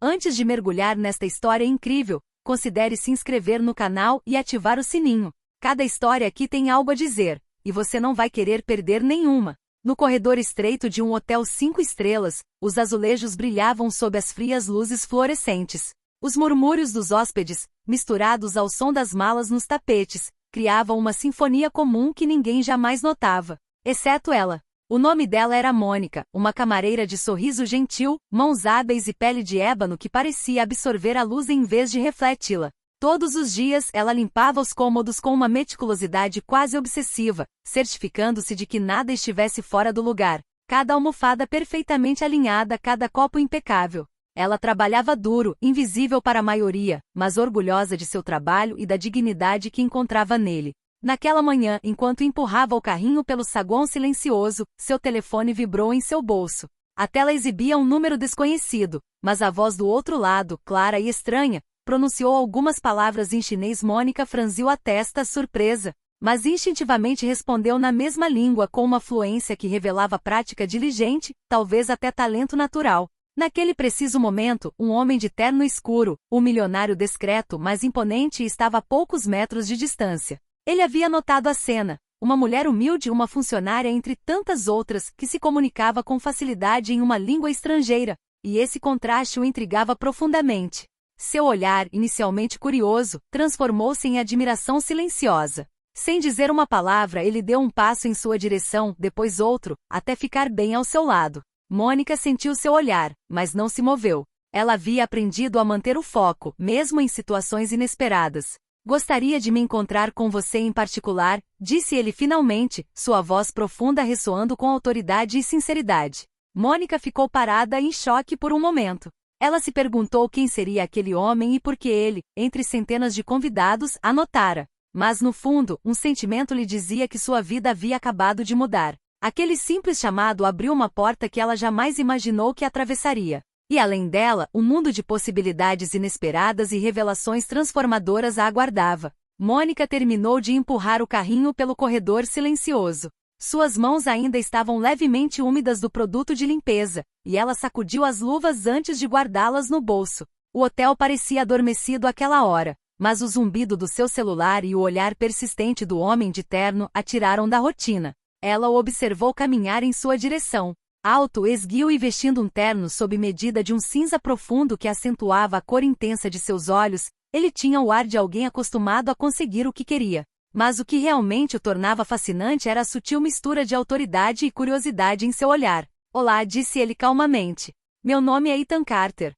Antes de mergulhar nesta história incrível, considere se inscrever no canal e ativar o sininho. Cada história aqui tem algo a dizer, e você não vai querer perder nenhuma. No corredor estreito de um hotel 5 estrelas, os azulejos brilhavam sob as frias luzes fluorescentes. Os murmúrios dos hóspedes, misturados ao som das malas nos tapetes, criavam uma sinfonia comum que ninguém jamais notava, exceto ela. O nome dela era Mônica, uma camareira de sorriso gentil, mãos hábeis e pele de ébano que parecia absorver a luz em vez de refleti-la. Todos os dias ela limpava os cômodos com uma meticulosidade quase obsessiva, certificando-se de que nada estivesse fora do lugar, cada almofada perfeitamente alinhada, cada copo impecável. Ela trabalhava duro, invisível para a maioria, mas orgulhosa de seu trabalho e da dignidade que encontrava nele. Naquela manhã, enquanto empurrava o carrinho pelo saguão silencioso, seu telefone vibrou em seu bolso. A tela exibia um número desconhecido, mas a voz do outro lado, clara e estranha, pronunciou algumas palavras em chinês. Mônica franziu a testa, surpresa, mas instintivamente respondeu na mesma língua com uma fluência que revelava prática diligente, talvez até talento natural. Naquele preciso momento, um homem de terno escuro, um milionário discreto mas imponente, estava a poucos metros de distância. Ele havia notado a cena, uma mulher humilde, uma funcionária entre tantas outras, que se comunicava com facilidade em uma língua estrangeira, e esse contraste o intrigava profundamente. Seu olhar, inicialmente curioso, transformou-se em admiração silenciosa. Sem dizer uma palavra, ele deu um passo em sua direção, depois outro, até ficar bem ao seu lado. Mônica sentiu seu olhar, mas não se moveu. Ela havia aprendido a manter o foco, mesmo em situações inesperadas. Gostaria de me encontrar com você em particular, disse ele finalmente, sua voz profunda ressoando com autoridade e sinceridade. Mônica ficou parada em choque por um momento. Ela se perguntou quem seria aquele homem e por que ele, entre centenas de convidados, a notara. Mas no fundo, um sentimento lhe dizia que sua vida havia acabado de mudar. Aquele simples chamado abriu uma porta que ela jamais imaginou que atravessaria. E além dela, um mundo de possibilidades inesperadas e revelações transformadoras a aguardava. Mônica terminou de empurrar o carrinho pelo corredor silencioso. Suas mãos ainda estavam levemente úmidas do produto de limpeza, e ela sacudiu as luvas antes de guardá-las no bolso. O hotel parecia adormecido àquela hora, mas o zumbido do seu celular e o olhar persistente do homem de terno a tiraram da rotina. Ela o observou caminhar em sua direção. Alto, esguio e vestindo um terno sob medida de um cinza profundo que acentuava a cor intensa de seus olhos, ele tinha o ar de alguém acostumado a conseguir o que queria. Mas o que realmente o tornava fascinante era a sutil mistura de autoridade e curiosidade em seu olhar. Olá, disse ele calmamente. Meu nome é Ethan Carter.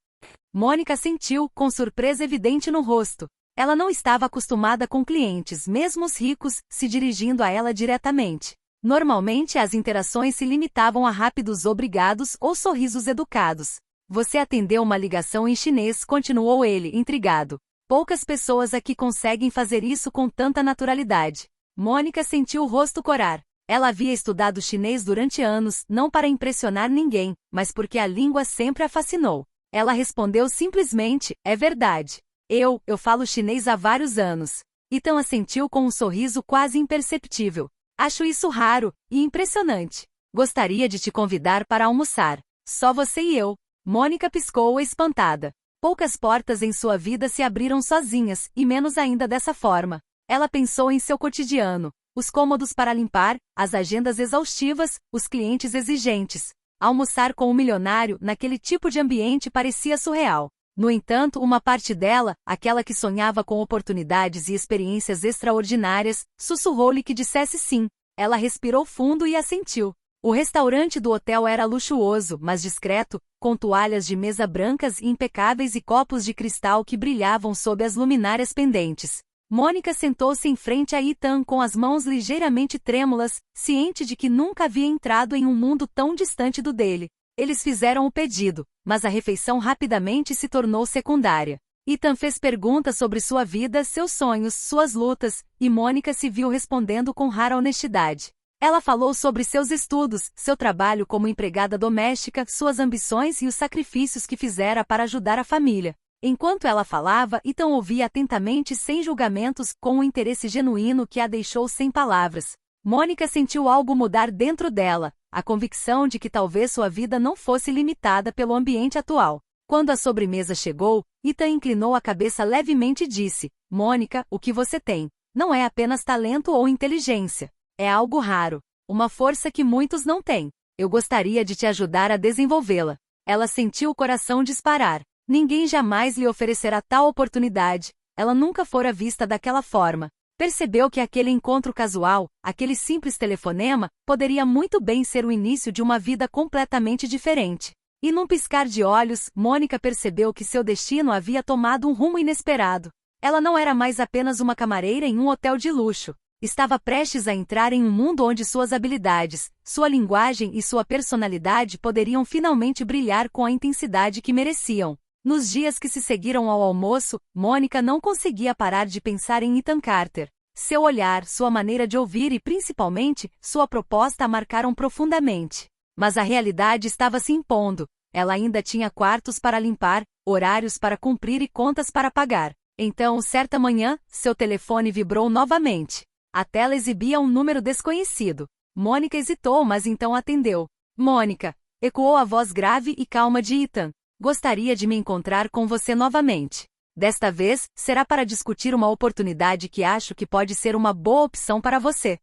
Mônica sentiu, com surpresa evidente no rosto. Ela não estava acostumada com clientes, mesmo os ricos, se dirigindo a ela diretamente. Normalmente as interações se limitavam a rápidos obrigados ou sorrisos educados. Você atendeu uma ligação em chinês, continuou ele, intrigado. Poucas pessoas aqui conseguem fazer isso com tanta naturalidade. Mônica sentiu o rosto corar. Ela havia estudado chinês durante anos, não para impressionar ninguém, mas porque a língua sempre a fascinou. Ela respondeu simplesmente, é verdade. Eu falo chinês há vários anos. Ethan assentiu com um sorriso quase imperceptível. Acho isso raro e impressionante. Gostaria de te convidar para almoçar. Só você e eu. Mônica piscou espantada. Poucas portas em sua vida se abriram sozinhas, e menos ainda dessa forma. Ela pensou em seu cotidiano. Os cômodos para limpar, as agendas exaustivas, os clientes exigentes. Almoçar com um milionário naquele tipo de ambiente parecia surreal. No entanto, uma parte dela, aquela que sonhava com oportunidades e experiências extraordinárias, sussurrou-lhe que dissesse sim. Ela respirou fundo e assentiu. O restaurante do hotel era luxuoso, mas discreto, com toalhas de mesa brancas e impecáveis e copos de cristal que brilhavam sob as luminárias pendentes. Mônica sentou-se em frente a Ethan com as mãos ligeiramente trêmulas, ciente de que nunca havia entrado em um mundo tão distante do dele. Eles fizeram o pedido, mas a refeição rapidamente se tornou secundária. Ethan fez perguntas sobre sua vida, seus sonhos, suas lutas, e Mônica se viu respondendo com rara honestidade. Ela falou sobre seus estudos, seu trabalho como empregada doméstica, suas ambições e os sacrifícios que fizera para ajudar a família. Enquanto ela falava, Ethan ouvia atentamente sem julgamentos, com um interesse genuíno que a deixou sem palavras. Mônica sentiu algo mudar dentro dela, a convicção de que talvez sua vida não fosse limitada pelo ambiente atual. Quando a sobremesa chegou, Ethan inclinou a cabeça levemente e disse: Mônica, o que você tem não é apenas talento ou inteligência. É algo raro. Uma força que muitos não têm. Eu gostaria de te ajudar a desenvolvê-la. Ela sentiu o coração disparar. Ninguém jamais lhe oferecerá tal oportunidade. Ela nunca fora vista daquela forma. Percebeu que aquele encontro casual, aquele simples telefonema, poderia muito bem ser o início de uma vida completamente diferente. E num piscar de olhos, Mônica percebeu que seu destino havia tomado um rumo inesperado. Ela não era mais apenas uma camareira em um hotel de luxo. Estava prestes a entrar em um mundo onde suas habilidades, sua linguagem e sua personalidade poderiam finalmente brilhar com a intensidade que mereciam. Nos dias que se seguiram ao almoço, Mônica não conseguia parar de pensar em Ethan Carter. Seu olhar, sua maneira de ouvir e, principalmente, sua proposta a marcaram profundamente. Mas a realidade estava se impondo. Ela ainda tinha quartos para limpar, horários para cumprir e contas para pagar. Então, certa manhã, seu telefone vibrou novamente. A tela exibia um número desconhecido. Mônica hesitou, mas então atendeu. Mônica, ecoou a voz grave e calma de Ethan. Gostaria de me encontrar com você novamente. Desta vez, será para discutir uma oportunidade que acho que pode ser uma boa opção para você.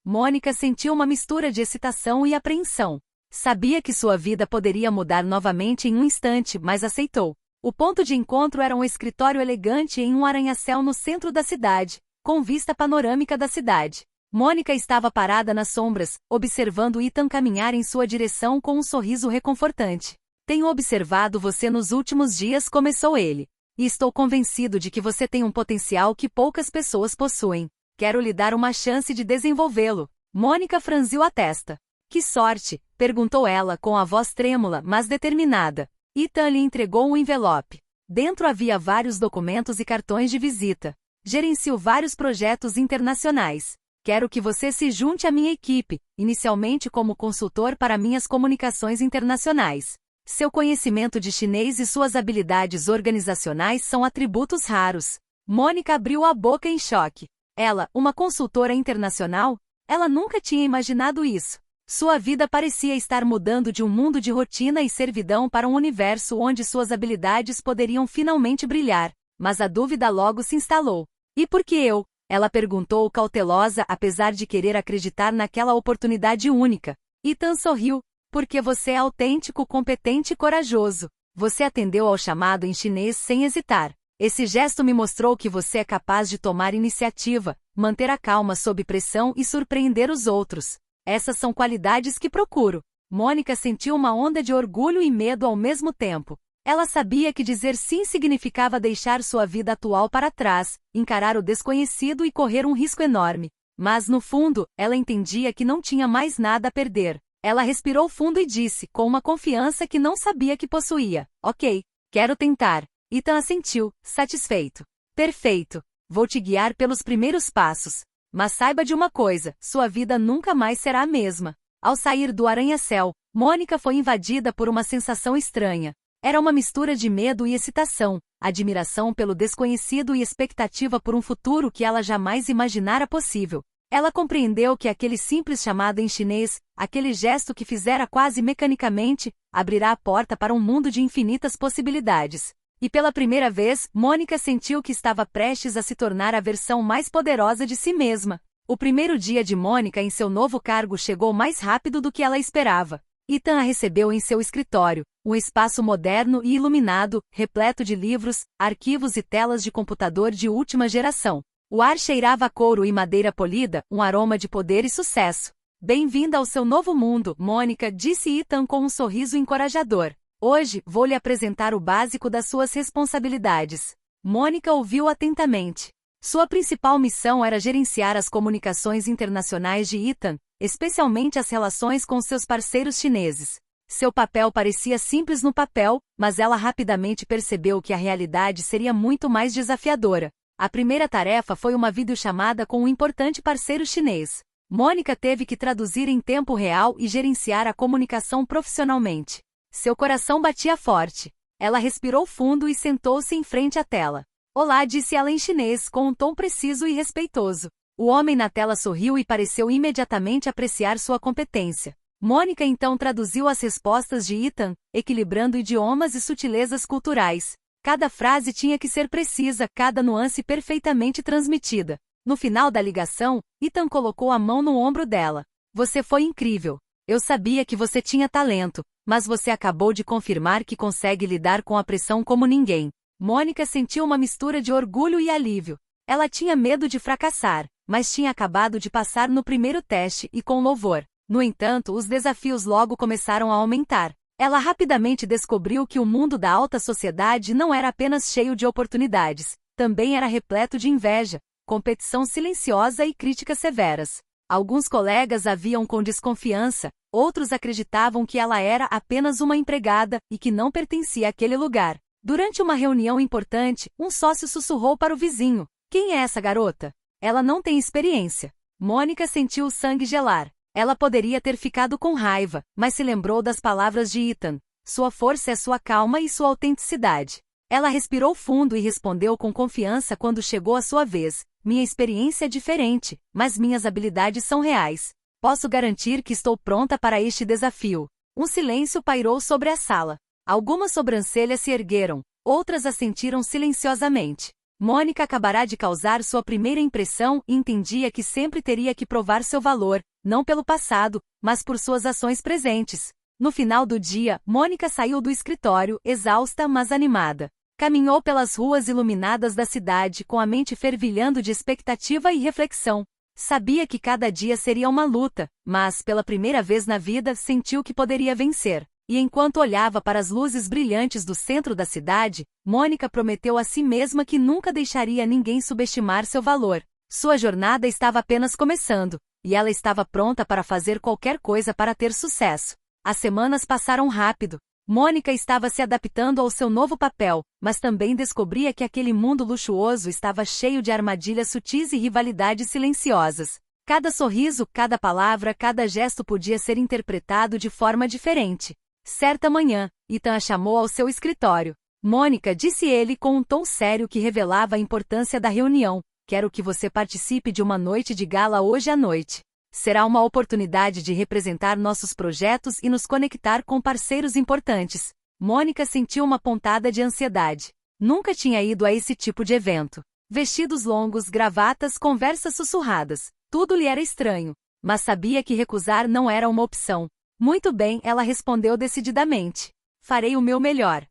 Mônica sentiu uma mistura de excitação e apreensão. Sabia que sua vida poderia mudar novamente em um instante, mas aceitou. O ponto de encontro era um escritório elegante em um arranha-céu no centro da cidade, com vista panorâmica da cidade. Mônica estava parada nas sombras, observando Ethan caminhar em sua direção com um sorriso reconfortante. Tenho observado você nos últimos dias, começou ele. E estou convencido de que você tem um potencial que poucas pessoas possuem. Quero lhe dar uma chance de desenvolvê-lo. Mônica franziu a testa. Que sorte? Perguntou ela com a voz trêmula, mas determinada. Ethan lhe entregou um envelope. Dentro havia vários documentos e cartões de visita. Gerencio vários projetos internacionais. Quero que você se junte à minha equipe, inicialmente como consultor para minhas comunicações internacionais. Seu conhecimento de chinês e suas habilidades organizacionais são atributos raros. Mônica abriu a boca em choque. Ela, uma consultora internacional? Ela nunca tinha imaginado isso. Sua vida parecia estar mudando de um mundo de rotina e servidão para um universo onde suas habilidades poderiam finalmente brilhar. Mas a dúvida logo se instalou. E por que eu? Ela perguntou cautelosa, apesar de querer acreditar naquela oportunidade única. Ethan sorriu. Porque você é autêntico, competente e corajoso. Você atendeu ao chamado em chinês sem hesitar. Esse gesto me mostrou que você é capaz de tomar iniciativa, manter a calma sob pressão e surpreender os outros. Essas são qualidades que procuro. Mônica sentiu uma onda de orgulho e medo ao mesmo tempo. Ela sabia que dizer sim significava deixar sua vida atual para trás, encarar o desconhecido e correr um risco enorme. Mas, no fundo, ela entendia que não tinha mais nada a perder. Ela respirou fundo e disse, com uma confiança que não sabia que possuía: Ok, quero tentar. Ethan assentiu, satisfeito. Perfeito. Vou te guiar pelos primeiros passos. Mas saiba de uma coisa, sua vida nunca mais será a mesma. Ao sair do arranha-céu, Mônica foi invadida por uma sensação estranha. Era uma mistura de medo e excitação, admiração pelo desconhecido e expectativa por um futuro que ela jamais imaginara possível. Ela compreendeu que aquele simples chamado em chinês, aquele gesto que fizera quase mecanicamente, abrirá a porta para um mundo de infinitas possibilidades. E pela primeira vez, Mônica sentiu que estava prestes a se tornar a versão mais poderosa de si mesma. O primeiro dia de Mônica em seu novo cargo chegou mais rápido do que ela esperava. Ethan a recebeu em seu escritório, um espaço moderno e iluminado, repleto de livros, arquivos e telas de computador de última geração. O ar cheirava a couro e madeira polida, um aroma de poder e sucesso. Bem-vinda ao seu novo mundo, Mônica, disse Ethan com um sorriso encorajador. Hoje, vou lhe apresentar o básico das suas responsabilidades. Mônica ouviu atentamente. Sua principal missão era gerenciar as comunicações internacionais de Ethan, especialmente as relações com seus parceiros chineses. Seu papel parecia simples no papel, mas ela rapidamente percebeu que a realidade seria muito mais desafiadora. A primeira tarefa foi uma videochamada com um importante parceiro chinês. Mônica teve que traduzir em tempo real e gerenciar a comunicação profissionalmente. Seu coração batia forte. Ela respirou fundo e sentou-se em frente à tela. Olá, disse ela em chinês com um tom preciso e respeitoso. O homem na tela sorriu e pareceu imediatamente apreciar sua competência. Mônica então traduziu as respostas de Ethan, equilibrando idiomas e sutilezas culturais. Cada frase tinha que ser precisa, cada nuance perfeitamente transmitida. No final da ligação, Ethan colocou a mão no ombro dela. Você foi incrível. Eu sabia que você tinha talento, mas você acabou de confirmar que consegue lidar com a pressão como ninguém. Mônica sentiu uma mistura de orgulho e alívio. Ela tinha medo de fracassar, mas tinha acabado de passar no primeiro teste e com louvor. No entanto, os desafios logo começaram a aumentar. Ela rapidamente descobriu que o mundo da alta sociedade não era apenas cheio de oportunidades, também era repleto de inveja, competição silenciosa e críticas severas. Alguns colegas a viam com desconfiança, outros acreditavam que ela era apenas uma empregada e que não pertencia àquele lugar. Durante uma reunião importante, um sócio sussurrou para o vizinho: "Quem é essa garota? Ela não tem experiência." Mônica sentiu o sangue gelar. Ela poderia ter ficado com raiva, mas se lembrou das palavras de Ethan. Sua força é sua calma e sua autenticidade. Ela respirou fundo e respondeu com confiança quando chegou a sua vez: "Minha experiência é diferente, mas minhas habilidades são reais. Posso garantir que estou pronta para este desafio." Um silêncio pairou sobre a sala. Algumas sobrancelhas se ergueram, outras assentiram silenciosamente. Mônica acabara de causar sua primeira impressão e entendia que sempre teria que provar seu valor, não pelo passado, mas por suas ações presentes. No final do dia, Mônica saiu do escritório, exausta mas animada. Caminhou pelas ruas iluminadas da cidade com a mente fervilhando de expectativa e reflexão. Sabia que cada dia seria uma luta, mas, pela primeira vez na vida, sentiu que poderia vencer. E enquanto olhava para as luzes brilhantes do centro da cidade, Mônica prometeu a si mesma que nunca deixaria ninguém subestimar seu valor. Sua jornada estava apenas começando, e ela estava pronta para fazer qualquer coisa para ter sucesso. As semanas passaram rápido. Mônica estava se adaptando ao seu novo papel, mas também descobria que aquele mundo luxuoso estava cheio de armadilhas sutis e rivalidades silenciosas. Cada sorriso, cada palavra, cada gesto podia ser interpretado de forma diferente. Certa manhã, Ethan a chamou ao seu escritório. "Mônica", disse ele com um tom sério que revelava a importância da reunião, "quero que você participe de uma noite de gala hoje à noite. Será uma oportunidade de representar nossos projetos e nos conectar com parceiros importantes." Mônica sentiu uma pontada de ansiedade. Nunca tinha ido a esse tipo de evento. Vestidos longos, gravatas, conversas sussurradas. Tudo lhe era estranho, mas sabia que recusar não era uma opção. "Muito bem", ela respondeu decididamente. "Farei o meu melhor."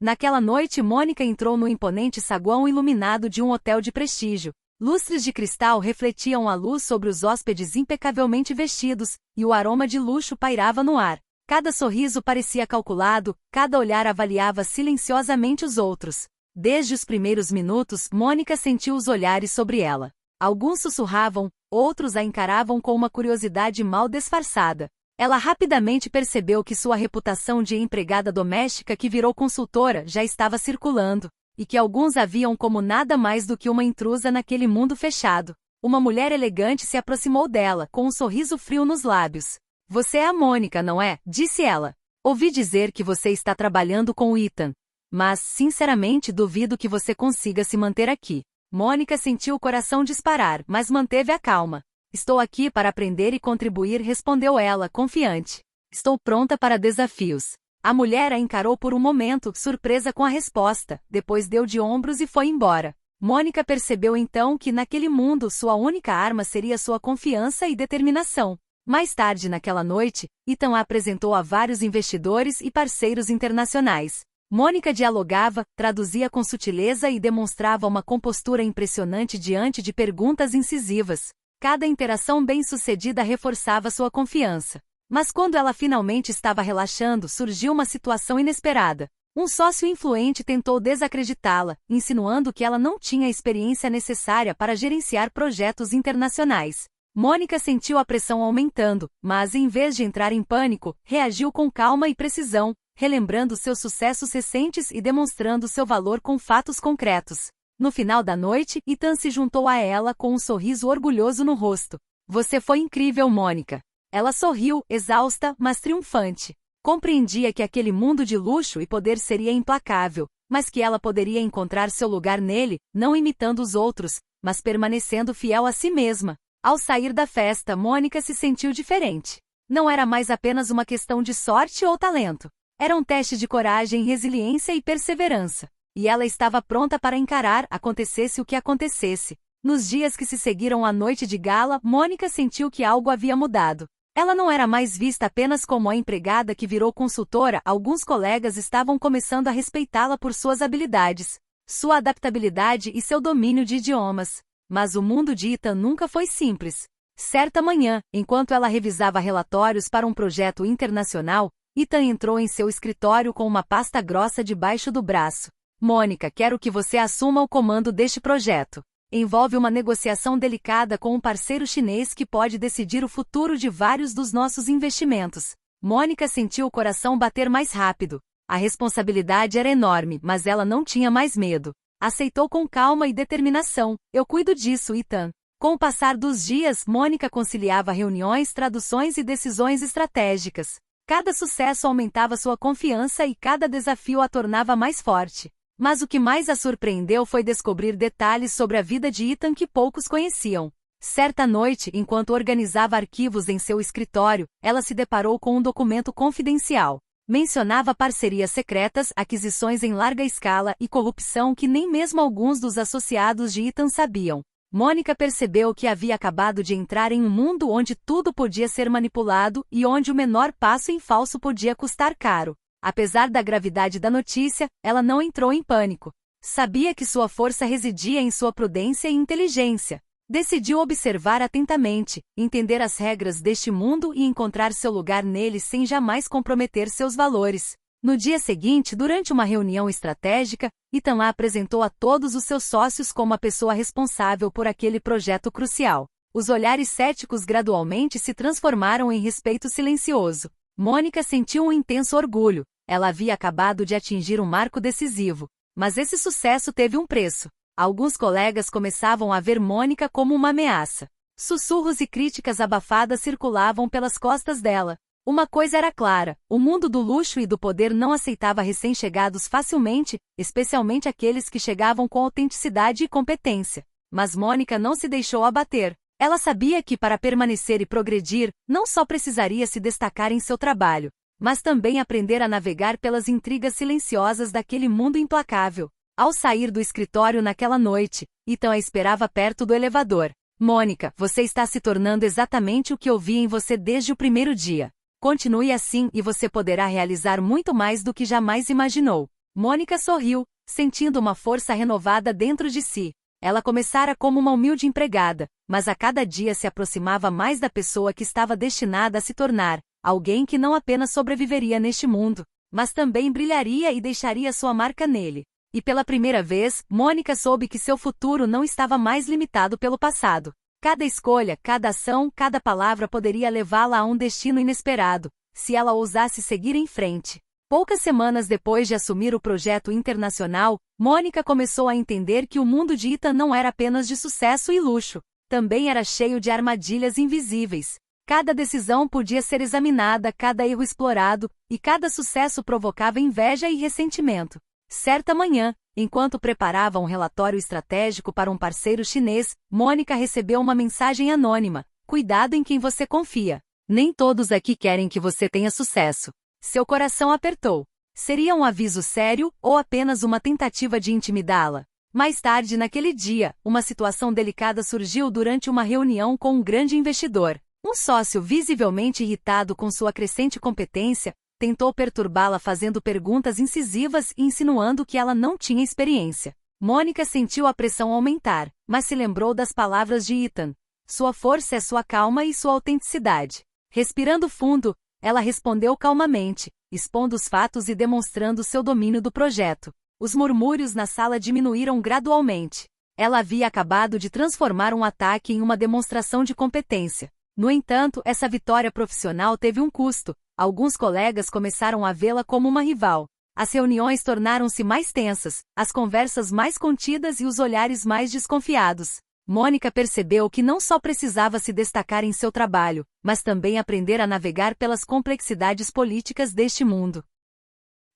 Naquela noite, Mônica entrou no imponente saguão iluminado de um hotel de prestígio. Lustres de cristal refletiam a luz sobre os hóspedes impecavelmente vestidos, e o aroma de luxo pairava no ar. Cada sorriso parecia calculado, cada olhar avaliava silenciosamente os outros. Desde os primeiros minutos, Mônica sentiu os olhares sobre ela. Alguns sussurravam, outros a encaravam com uma curiosidade mal disfarçada. Ela rapidamente percebeu que sua reputação de empregada doméstica que virou consultora já estava circulando, e que alguns a viam como nada mais do que uma intrusa naquele mundo fechado. Uma mulher elegante se aproximou dela, com um sorriso frio nos lábios. "Você é a Mônica, não é?", disse ela. "Ouvi dizer que você está trabalhando com o Ethan. Mas, sinceramente, duvido que você consiga se manter aqui." Mônica sentiu o coração disparar, mas manteve a calma. "Estou aqui para aprender e contribuir", respondeu ela, confiante. "Estou pronta para desafios." A mulher a encarou por um momento, surpresa com a resposta, depois deu de ombros e foi embora. Mônica percebeu então que naquele mundo sua única arma seria sua confiança e determinação. Mais tarde naquela noite, Ethan a apresentou a vários investidores e parceiros internacionais. Mônica dialogava, traduzia com sutileza e demonstrava uma compostura impressionante diante de perguntas incisivas. Cada interação bem-sucedida reforçava sua confiança. Mas quando ela finalmente estava relaxando, surgiu uma situação inesperada. Um sócio influente tentou desacreditá-la, insinuando que ela não tinha a experiência necessária para gerenciar projetos internacionais. Mônica sentiu a pressão aumentando, mas em vez de entrar em pânico, reagiu com calma e precisão, relembrando seus sucessos recentes e demonstrando seu valor com fatos concretos. No final da noite, Ethan se juntou a ela com um sorriso orgulhoso no rosto. "Você foi incrível, Mônica." Ela sorriu, exausta, mas triunfante. Compreendia que aquele mundo de luxo e poder seria implacável, mas que ela poderia encontrar seu lugar nele, não imitando os outros, mas permanecendo fiel a si mesma. Ao sair da festa, Mônica se sentiu diferente. Não era mais apenas uma questão de sorte ou talento. Era um teste de coragem, resiliência e perseverança. E ela estava pronta para encarar, acontecesse o que acontecesse. Nos dias que se seguiram à noite de gala, Mônica sentiu que algo havia mudado. Ela não era mais vista apenas como a empregada que virou consultora, alguns colegas estavam começando a respeitá-la por suas habilidades, sua adaptabilidade e seu domínio de idiomas. Mas o mundo de Ethan nunca foi simples. Certa manhã, enquanto ela revisava relatórios para um projeto internacional, Ethan entrou em seu escritório com uma pasta grossa debaixo do braço. Mônica, quero que você assuma o comando deste projeto. Envolve uma negociação delicada com um parceiro chinês que pode decidir o futuro de vários dos nossos investimentos. Mônica sentiu o coração bater mais rápido. A responsabilidade era enorme, mas ela não tinha mais medo. Aceitou com calma e determinação. Eu cuido disso, Ethan. Com o passar dos dias, Mônica conciliava reuniões, traduções e decisões estratégicas. Cada sucesso aumentava sua confiança e cada desafio a tornava mais forte. Mas o que mais a surpreendeu foi descobrir detalhes sobre a vida de Ethan que poucos conheciam. Certa noite, enquanto organizava arquivos em seu escritório, ela se deparou com um documento confidencial. Mencionava parcerias secretas, aquisições em larga escala e corrupção que nem mesmo alguns dos associados de Ethan sabiam. Mônica percebeu que havia acabado de entrar em um mundo onde tudo podia ser manipulado e onde o menor passo em falso podia custar caro. Apesar da gravidade da notícia, ela não entrou em pânico. Sabia que sua força residia em sua prudência e inteligência. Decidiu observar atentamente, entender as regras deste mundo e encontrar seu lugar nele sem jamais comprometer seus valores. No dia seguinte, durante uma reunião estratégica, Ethan a apresentou a todos os seus sócios como a pessoa responsável por aquele projeto crucial. Os olhares céticos gradualmente se transformaram em respeito silencioso. Mônica sentiu um intenso orgulho. Ela havia acabado de atingir um marco decisivo. Mas esse sucesso teve um preço. Alguns colegas começavam a ver Mônica como uma ameaça. Sussurros e críticas abafadas circulavam pelas costas dela. Uma coisa era clara, o mundo do luxo e do poder não aceitava recém-chegados facilmente, especialmente aqueles que chegavam com autenticidade e competência. Mas Mônica não se deixou abater. Ela sabia que para permanecer e progredir, não só precisaria se destacar em seu trabalho, mas também aprender a navegar pelas intrigas silenciosas daquele mundo implacável. Ao sair do escritório naquela noite, Ethan a esperava perto do elevador. Mônica, você está se tornando exatamente o que eu vi em você desde o primeiro dia. Continue assim e você poderá realizar muito mais do que jamais imaginou. Mônica sorriu, sentindo uma força renovada dentro de si. Ela começara como uma humilde empregada, mas a cada dia se aproximava mais da pessoa que estava destinada a se tornar, alguém que não apenas sobreviveria neste mundo, mas também brilharia e deixaria sua marca nele. E pela primeira vez, Mônica soube que seu futuro não estava mais limitado pelo passado. Cada escolha, cada ação, cada palavra poderia levá-la a um destino inesperado, se ela ousasse seguir em frente. Poucas semanas depois de assumir o projeto internacional, Mônica começou a entender que o mundo de Ethan não era apenas de sucesso e luxo, também era cheio de armadilhas invisíveis. Cada decisão podia ser examinada, cada erro explorado, e cada sucesso provocava inveja e ressentimento. Certa manhã, enquanto preparava um relatório estratégico para um parceiro chinês, Mônica recebeu uma mensagem anônima: cuidado em quem você confia. Nem todos aqui querem que você tenha sucesso. Seu coração apertou. Seria um aviso sério ou apenas uma tentativa de intimidá-la? Mais tarde naquele dia, uma situação delicada surgiu durante uma reunião com um grande investidor. Um sócio visivelmente irritado com sua crescente competência, tentou perturbá-la fazendo perguntas incisivas e insinuando que ela não tinha experiência. Mônica sentiu a pressão aumentar, mas se lembrou das palavras de Ethan. Sua força é sua calma e sua autenticidade. Respirando fundo, ela respondeu calmamente, expondo os fatos e demonstrando seu domínio do projeto. Os murmúrios na sala diminuíram gradualmente. Ela havia acabado de transformar um ataque em uma demonstração de competência. No entanto, essa vitória profissional teve um custo. Alguns colegas começaram a vê-la como uma rival. As reuniões tornaram-se mais tensas, as conversas mais contidas e os olhares mais desconfiados. Mônica percebeu que não só precisava se destacar em seu trabalho, mas também aprender a navegar pelas complexidades políticas deste mundo.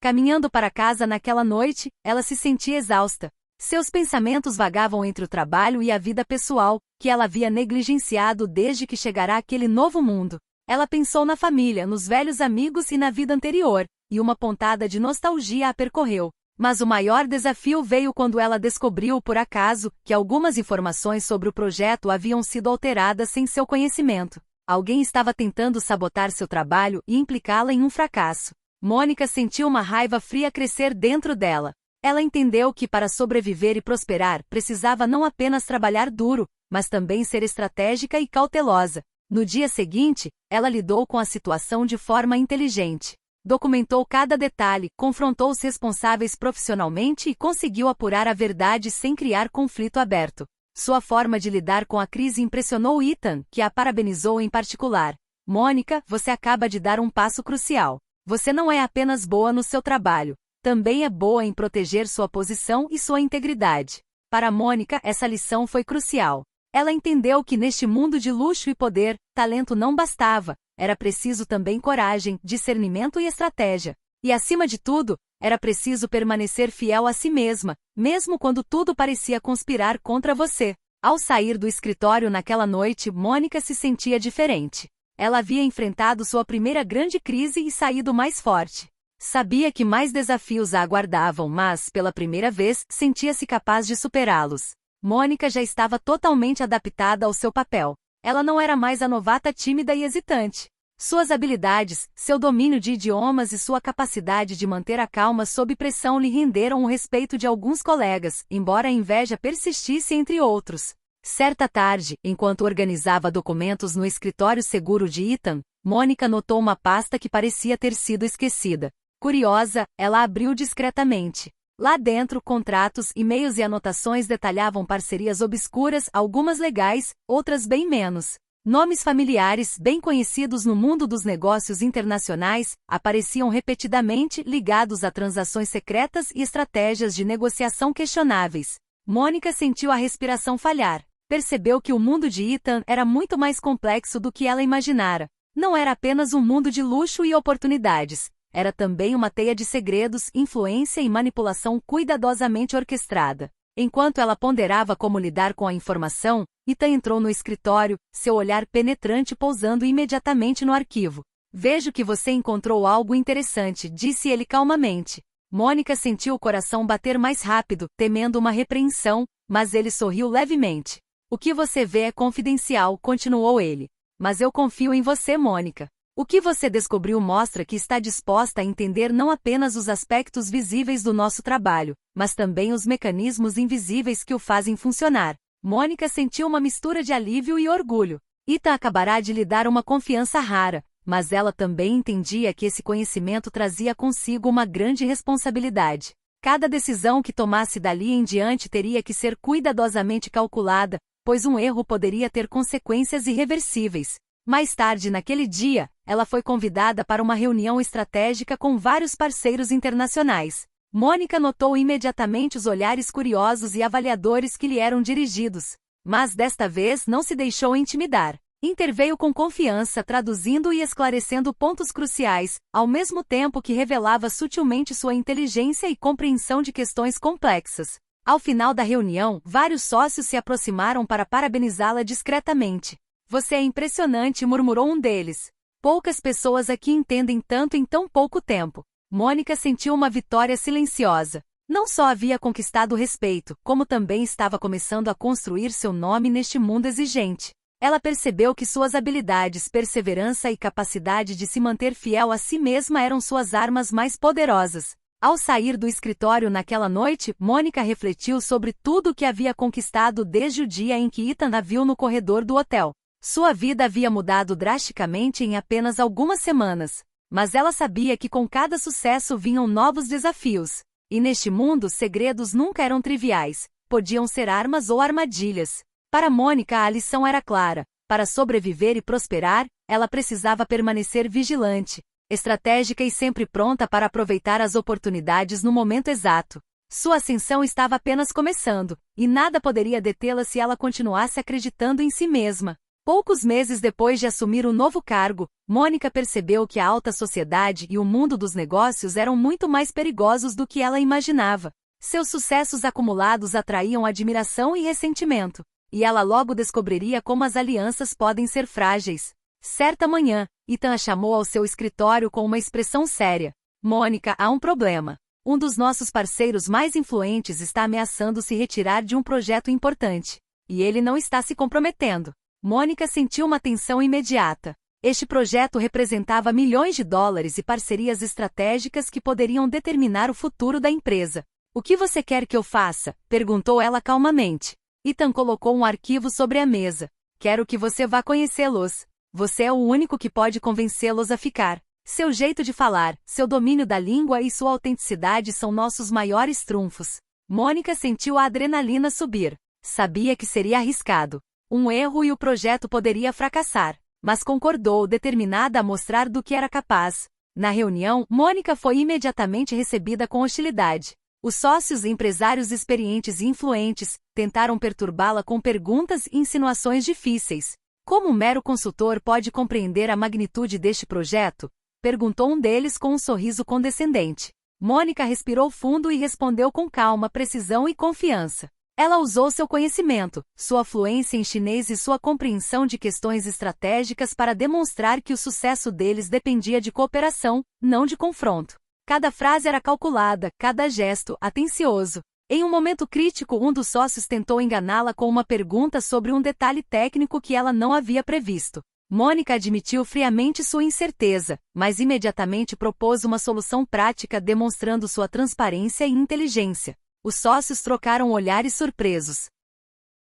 Caminhando para casa naquela noite, ela se sentia exausta. Seus pensamentos vagavam entre o trabalho e a vida pessoal, que ela havia negligenciado desde que chegara àquele novo mundo. Ela pensou na família, nos velhos amigos e na vida anterior, e uma pontada de nostalgia a percorreu. Mas o maior desafio veio quando ela descobriu, por acaso, que algumas informações sobre o projeto haviam sido alteradas sem seu conhecimento. Alguém estava tentando sabotar seu trabalho e implicá-la em um fracasso. Mônica sentiu uma raiva fria crescer dentro dela. Ela entendeu que para sobreviver e prosperar, precisava não apenas trabalhar duro, mas também ser estratégica e cautelosa. No dia seguinte, ela lidou com a situação de forma inteligente. Documentou cada detalhe, confrontou os responsáveis profissionalmente e conseguiu apurar a verdade sem criar conflito aberto. Sua forma de lidar com a crise impressionou Ethan, que a parabenizou em particular. Mônica, você acaba de dar um passo crucial. Você não é apenas boa no seu trabalho, também é boa em proteger sua posição e sua integridade. Para Mônica, essa lição foi crucial. Ela entendeu que neste mundo de luxo e poder, talento não bastava, era preciso também coragem, discernimento e estratégia. E acima de tudo, era preciso permanecer fiel a si mesma, mesmo quando tudo parecia conspirar contra você. Ao sair do escritório naquela noite, Mônica se sentia diferente. Ela havia enfrentado sua primeira grande crise e saído mais forte. Sabia que mais desafios a aguardavam, mas, pela primeira vez, sentia-se capaz de superá-los. Mônica já estava totalmente adaptada ao seu papel. Ela não era mais a novata tímida e hesitante. Suas habilidades, seu domínio de idiomas e sua capacidade de manter a calma sob pressão lhe renderam o respeito de alguns colegas, embora a inveja persistisse entre outros. Certa tarde, enquanto organizava documentos no escritório seguro de Ethan, Mônica notou uma pasta que parecia ter sido esquecida. Curiosa, ela abriu discretamente. Lá dentro, contratos, e-mails e anotações detalhavam parcerias obscuras, algumas legais, outras bem menos. Nomes familiares, bem conhecidos no mundo dos negócios internacionais, apareciam repetidamente ligados a transações secretas e estratégias de negociação questionáveis. Mônica sentiu a respiração falhar. Percebeu que o mundo de Ethan era muito mais complexo do que ela imaginara. Não era apenas um mundo de luxo e oportunidades. Era também uma teia de segredos, influência e manipulação cuidadosamente orquestrada. Enquanto ela ponderava como lidar com a informação, Ethan entrou no escritório, seu olhar penetrante pousando imediatamente no arquivo. Vejo que você encontrou algo interessante, disse ele calmamente. Mônica sentiu o coração bater mais rápido, temendo uma repreensão, mas ele sorriu levemente. O que você vê é confidencial, continuou ele. Mas eu confio em você, Mônica. O que você descobriu mostra que está disposta a entender não apenas os aspectos visíveis do nosso trabalho, mas também os mecanismos invisíveis que o fazem funcionar. Mônica sentiu uma mistura de alívio e orgulho. Ethan acabará de lhe dar uma confiança rara, mas ela também entendia que esse conhecimento trazia consigo uma grande responsabilidade. Cada decisão que tomasse dali em diante teria que ser cuidadosamente calculada, pois um erro poderia ter consequências irreversíveis. Mais tarde naquele dia, ela foi convidada para uma reunião estratégica com vários parceiros internacionais. Mônica notou imediatamente os olhares curiosos e avaliadores que lhe eram dirigidos. Mas desta vez não se deixou intimidar. Interveio com confiança, traduzindo e esclarecendo pontos cruciais, ao mesmo tempo que revelava sutilmente sua inteligência e compreensão de questões complexas. Ao final da reunião, vários sócios se aproximaram para parabenizá-la discretamente. Você é impressionante, murmurou um deles. Poucas pessoas aqui entendem tanto em tão pouco tempo. Mônica sentiu uma vitória silenciosa. Não só havia conquistado o respeito, como também estava começando a construir seu nome neste mundo exigente. Ela percebeu que suas habilidades, perseverança e capacidade de se manter fiel a si mesma eram suas armas mais poderosas. Ao sair do escritório naquela noite, Mônica refletiu sobre tudo o que havia conquistado desde o dia em que Ethan a viu no corredor do hotel. Sua vida havia mudado drasticamente em apenas algumas semanas. Mas ela sabia que com cada sucesso vinham novos desafios. E neste mundo, segredos nunca eram triviais. Podiam ser armas ou armadilhas. Para Mônica, a lição era clara. Para sobreviver e prosperar, ela precisava permanecer vigilante, estratégica e sempre pronta para aproveitar as oportunidades no momento exato. Sua ascensão estava apenas começando, e nada poderia detê-la se ela continuasse acreditando em si mesma. Poucos meses depois de assumir o novo cargo, Mônica percebeu que a alta sociedade e o mundo dos negócios eram muito mais perigosos do que ela imaginava. Seus sucessos acumulados atraíam admiração e ressentimento, e ela logo descobriria como as alianças podem ser frágeis. Certa manhã, Ethan a chamou ao seu escritório com uma expressão séria. Mônica, há um problema. Um dos nossos parceiros mais influentes está ameaçando se retirar de um projeto importante. E ele não está se comprometendo. Mônica sentiu uma tensão imediata. Este projeto representava milhões de dólares e parcerias estratégicas que poderiam determinar o futuro da empresa. O que você quer que eu faça? Perguntou ela calmamente. Ethan colocou um arquivo sobre a mesa. Quero que você vá conhecê-los. Você é o único que pode convencê-los a ficar. Seu jeito de falar, seu domínio da língua e sua autenticidade são nossos maiores trunfos. Mônica sentiu a adrenalina subir. Sabia que seria arriscado. Um erro e o projeto poderia fracassar. Mas concordou, determinada a mostrar do que era capaz. Na reunião, Mônica foi imediatamente recebida com hostilidade. Os sócios e empresários experientes e influentes tentaram perturbá-la com perguntas e insinuações difíceis. Como um mero consultor pode compreender a magnitude deste projeto? Perguntou um deles com um sorriso condescendente. Mônica respirou fundo e respondeu com calma, precisão e confiança. Ela usou seu conhecimento, sua fluência em chinês e sua compreensão de questões estratégicas para demonstrar que o sucesso deles dependia de cooperação, não de confronto. Cada frase era calculada, cada gesto, atencioso. Em um momento crítico, um dos sócios tentou enganá-la com uma pergunta sobre um detalhe técnico que ela não havia previsto. Mônica admitiu friamente sua incerteza, mas imediatamente propôs uma solução prática demonstrando sua transparência e inteligência. Os sócios trocaram olhares surpresos.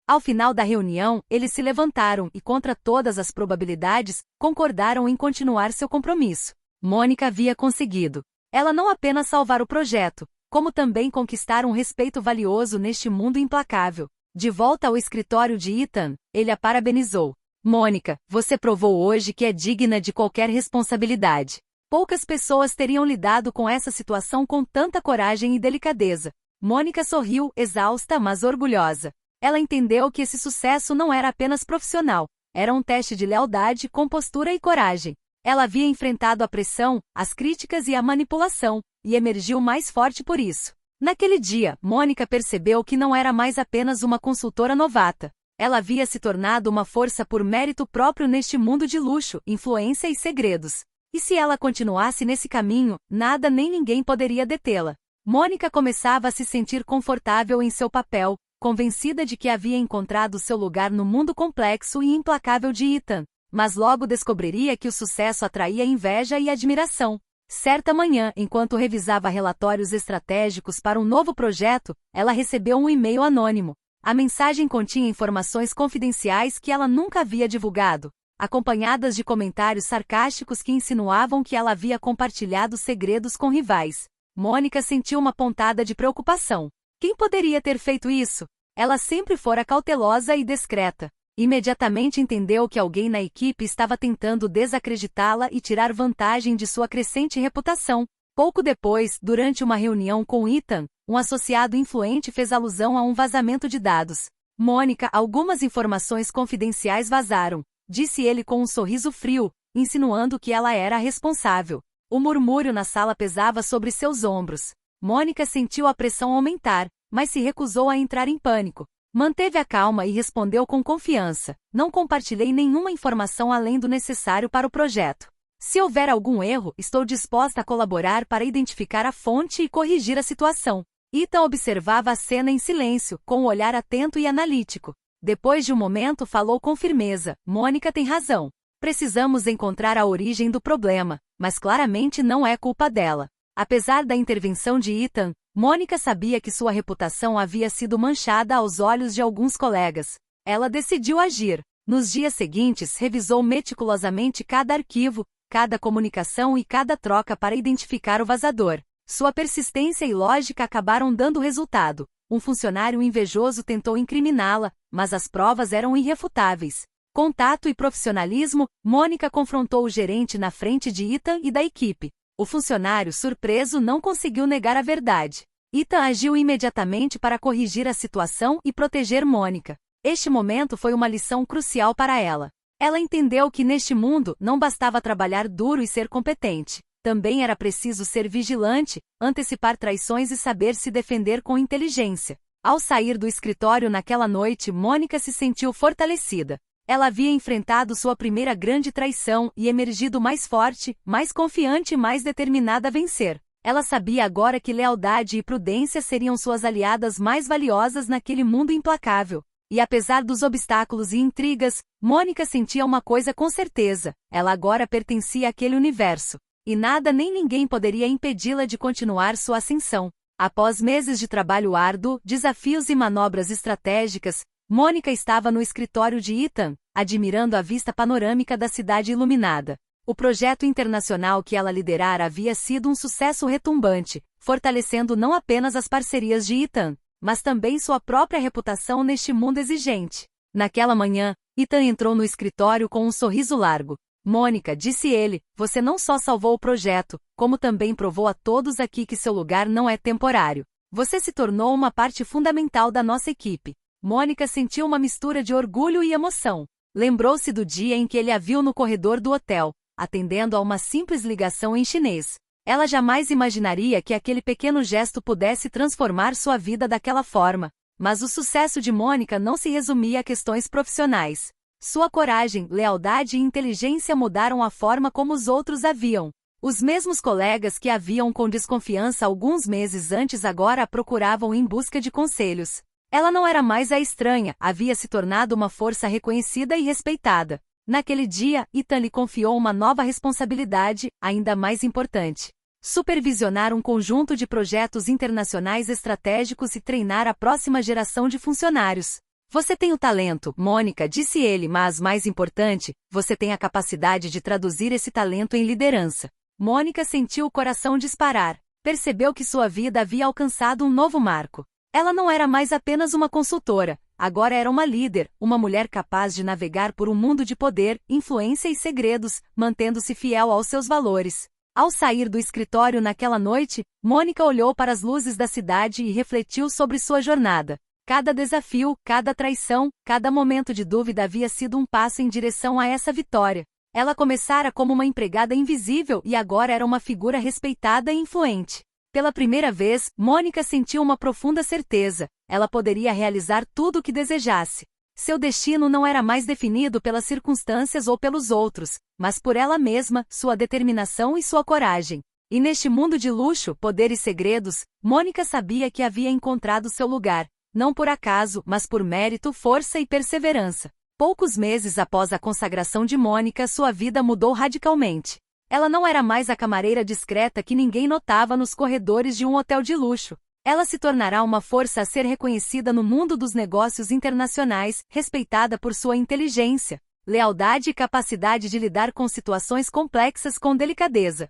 Ao final da reunião, eles se levantaram e, contra todas as probabilidades, concordaram em continuar seu compromisso. Mônica havia conseguido. Ela não apenas salvar o projeto, como também conquistar um respeito valioso neste mundo implacável. De volta ao escritório de Ethan, ele a parabenizou. Mônica, você provou hoje que é digna de qualquer responsabilidade. Poucas pessoas teriam lidado com essa situação com tanta coragem e delicadeza. Mônica sorriu, exausta mas orgulhosa. Ela entendeu que esse sucesso não era apenas profissional, era um teste de lealdade, compostura e coragem. Ela havia enfrentado a pressão, as críticas e a manipulação, e emergiu mais forte por isso. Naquele dia, Mônica percebeu que não era mais apenas uma consultora novata. Ela havia se tornado uma força por mérito próprio neste mundo de luxo, influência e segredos. E se ela continuasse nesse caminho, nada nem ninguém poderia detê-la. Mônica começava a se sentir confortável em seu papel, convencida de que havia encontrado seu lugar no mundo complexo e implacável de Ethan, mas logo descobriria que o sucesso atraía inveja e admiração. Certa manhã, enquanto revisava relatórios estratégicos para um novo projeto, ela recebeu um e-mail anônimo. A mensagem continha informações confidenciais que ela nunca havia divulgado, acompanhadas de comentários sarcásticos que insinuavam que ela havia compartilhado segredos com rivais. Mônica sentiu uma pontada de preocupação. Quem poderia ter feito isso? Ela sempre fora cautelosa e discreta. Imediatamente entendeu que alguém na equipe estava tentando desacreditá-la e tirar vantagem de sua crescente reputação. Pouco depois, durante uma reunião com Ethan, um associado influente fez alusão a um vazamento de dados. Mônica, algumas informações confidenciais vazaram, disse ele com um sorriso frio, insinuando que ela era a responsável. O murmúrio na sala pesava sobre seus ombros. Mônica sentiu a pressão aumentar, mas se recusou a entrar em pânico. Manteve a calma e respondeu com confiança. Não compartilhei nenhuma informação além do necessário para o projeto. Se houver algum erro, estou disposta a colaborar para identificar a fonte e corrigir a situação. Ethan observava a cena em silêncio, com um olhar atento e analítico. Depois de um momento falou com firmeza. Mônica tem razão. Precisamos encontrar a origem do problema, mas claramente não é culpa dela. Apesar da intervenção de Ethan, Mônica sabia que sua reputação havia sido manchada aos olhos de alguns colegas. Ela decidiu agir. Nos dias seguintes, revisou meticulosamente cada arquivo, cada comunicação e cada troca para identificar o vazador. Sua persistência e lógica acabaram dando resultado. Um funcionário invejoso tentou incriminá-la, mas as provas eram irrefutáveis. Com tato e profissionalismo, Mônica confrontou o gerente na frente de Ethan e da equipe. O funcionário, surpreso, não conseguiu negar a verdade. Ethan agiu imediatamente para corrigir a situação e proteger Mônica. Este momento foi uma lição crucial para ela. Ela entendeu que neste mundo não bastava trabalhar duro e ser competente. Também era preciso ser vigilante, antecipar traições e saber se defender com inteligência. Ao sair do escritório naquela noite, Mônica se sentiu fortalecida. Ela havia enfrentado sua primeira grande traição e emergido mais forte, mais confiante e mais determinada a vencer. Ela sabia agora que lealdade e prudência seriam suas aliadas mais valiosas naquele mundo implacável. E apesar dos obstáculos e intrigas, Mônica sentia uma coisa com certeza: ela agora pertencia àquele universo. E nada nem ninguém poderia impedi-la de continuar sua ascensão. Após meses de trabalho árduo, desafios e manobras estratégicas, Mônica estava no escritório de Ethan, admirando a vista panorâmica da cidade iluminada. O projeto internacional que ela liderara havia sido um sucesso retumbante, fortalecendo não apenas as parcerias de Ethan, mas também sua própria reputação neste mundo exigente. Naquela manhã, Ethan entrou no escritório com um sorriso largo. Mônica, disse ele, você não só salvou o projeto, como também provou a todos aqui que seu lugar não é temporário. Você se tornou uma parte fundamental da nossa equipe. Mônica sentiu uma mistura de orgulho e emoção. Lembrou-se do dia em que ele a viu no corredor do hotel, atendendo a uma simples ligação em chinês. Ela jamais imaginaria que aquele pequeno gesto pudesse transformar sua vida daquela forma. Mas o sucesso de Mônica não se resumia a questões profissionais. Sua coragem, lealdade e inteligência mudaram a forma como os outros a viam. Os mesmos colegas que a viam com desconfiança alguns meses antes agora a procuravam em busca de conselhos. Ela não era mais a estranha, havia se tornado uma força reconhecida e respeitada. Naquele dia, Ethan lhe confiou uma nova responsabilidade, ainda mais importante: supervisionar um conjunto de projetos internacionais estratégicos e treinar a próxima geração de funcionários. Você tem o talento, Mônica, disse ele, mas mais importante, você tem a capacidade de traduzir esse talento em liderança. Mônica sentiu o coração disparar. Percebeu que sua vida havia alcançado um novo marco. Ela não era mais apenas uma consultora, agora era uma líder, uma mulher capaz de navegar por um mundo de poder, influência e segredos, mantendo-se fiel aos seus valores. Ao sair do escritório naquela noite, Mônica olhou para as luzes da cidade e refletiu sobre sua jornada. Cada desafio, cada traição, cada momento de dúvida havia sido um passo em direção a essa vitória. Ela começara como uma empregada invisível e agora era uma figura respeitada e influente. Pela primeira vez, Mônica sentiu uma profunda certeza: ela poderia realizar tudo o que desejasse. Seu destino não era mais definido pelas circunstâncias ou pelos outros, mas por ela mesma, sua determinação e sua coragem. E neste mundo de luxo, poder e segredos, Mônica sabia que havia encontrado seu lugar. Não por acaso, mas por mérito, força e perseverança. Poucos meses após a consagração de Mônica, sua vida mudou radicalmente. Ela não era mais a camareira discreta que ninguém notava nos corredores de um hotel de luxo. Ela se tornará uma força a ser reconhecida no mundo dos negócios internacionais, respeitada por sua inteligência, lealdade e capacidade de lidar com situações complexas com delicadeza.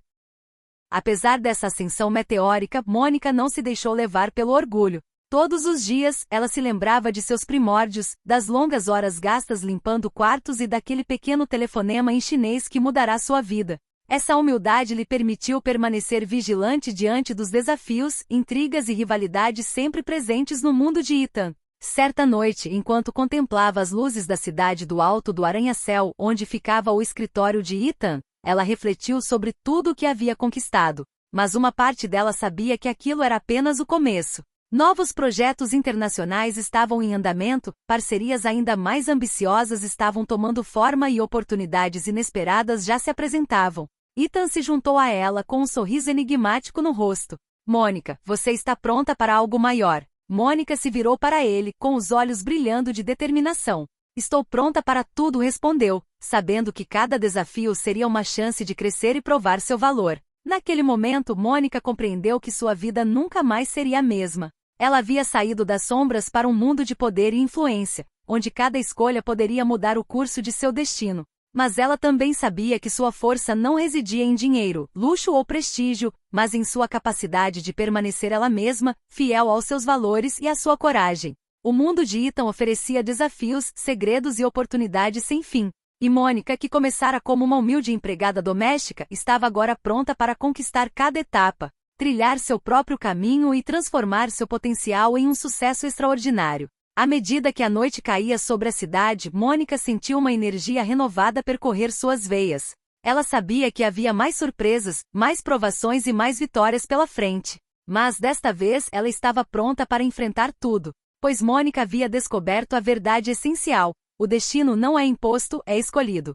Apesar dessa ascensão meteórica, Mônica não se deixou levar pelo orgulho. Todos os dias, ela se lembrava de seus primórdios, das longas horas gastas limpando quartos e daquele pequeno telefonema em chinês que mudará sua vida. Essa humildade lhe permitiu permanecer vigilante diante dos desafios, intrigas e rivalidades sempre presentes no mundo de Ethan. Certa noite, enquanto contemplava as luzes da cidade do alto do arranha-céu, onde ficava o escritório de Ethan, ela refletiu sobre tudo o que havia conquistado. Mas uma parte dela sabia que aquilo era apenas o começo. Novos projetos internacionais estavam em andamento, parcerias ainda mais ambiciosas estavam tomando forma e oportunidades inesperadas já se apresentavam. Ethan se juntou a ela com um sorriso enigmático no rosto. Mônica, você está pronta para algo maior. Mônica se virou para ele, com os olhos brilhando de determinação. Estou pronta para tudo, respondeu, sabendo que cada desafio seria uma chance de crescer e provar seu valor. Naquele momento, Mônica compreendeu que sua vida nunca mais seria a mesma. Ela havia saído das sombras para um mundo de poder e influência, onde cada escolha poderia mudar o curso de seu destino. Mas ela também sabia que sua força não residia em dinheiro, luxo ou prestígio, mas em sua capacidade de permanecer ela mesma, fiel aos seus valores e à sua coragem. O mundo de Ethan oferecia desafios, segredos e oportunidades sem fim. E Mônica, que começara como uma humilde empregada doméstica, estava agora pronta para conquistar cada etapa, trilhar seu próprio caminho e transformar seu potencial em um sucesso extraordinário. À medida que a noite caía sobre a cidade, Mônica sentiu uma energia renovada percorrer suas veias. Ela sabia que havia mais surpresas, mais provações e mais vitórias pela frente. Mas desta vez ela estava pronta para enfrentar tudo, pois Mônica havia descoberto a verdade essencial: O destino não é imposto, é escolhido.